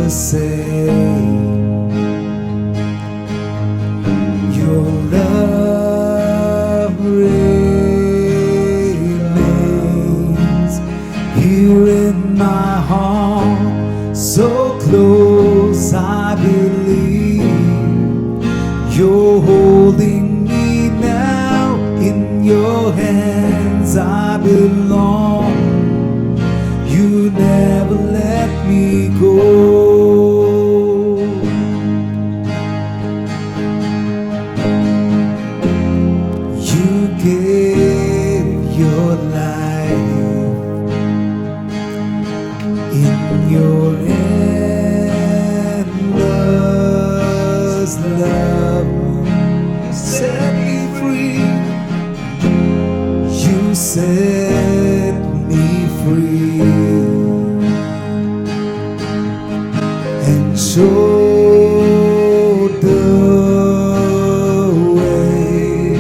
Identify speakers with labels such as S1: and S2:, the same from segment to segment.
S1: the same. Your love remains here in my heart, so close I believe you're holding me now. In your hands I belong. You never let me go. You gave your life in your endless love. Set me free. You set me free and showed the way.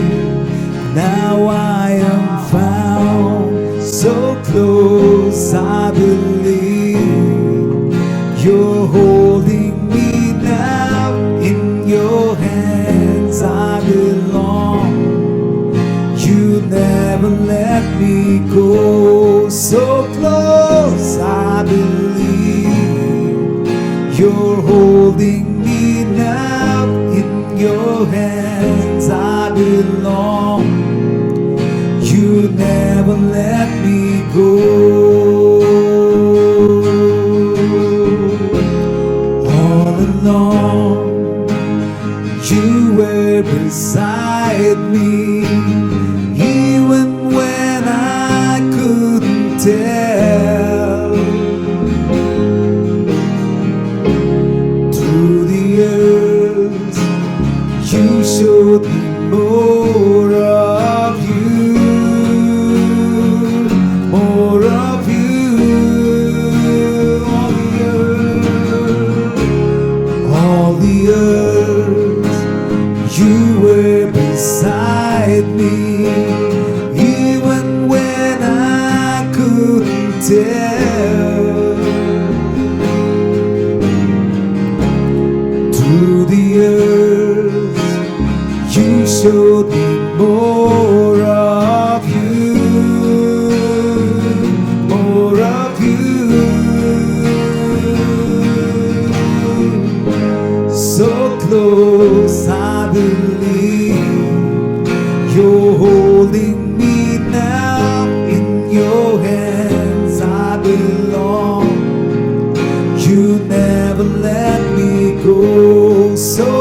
S1: Now I am found so close, I believe you're holding me now. In your hands I belong. You never let me go. So close I believe you're holding me now. In your hands I belong. You never let me go. All along you were beside me, even when I couldn't tell. Through the years you showed me more of you, more of you. All the years you were beside me, even when I couldn't tell. Through the years you showed me more of you, more of you. So close I believe you're holding me now. In your hands I belong. You never let me go. So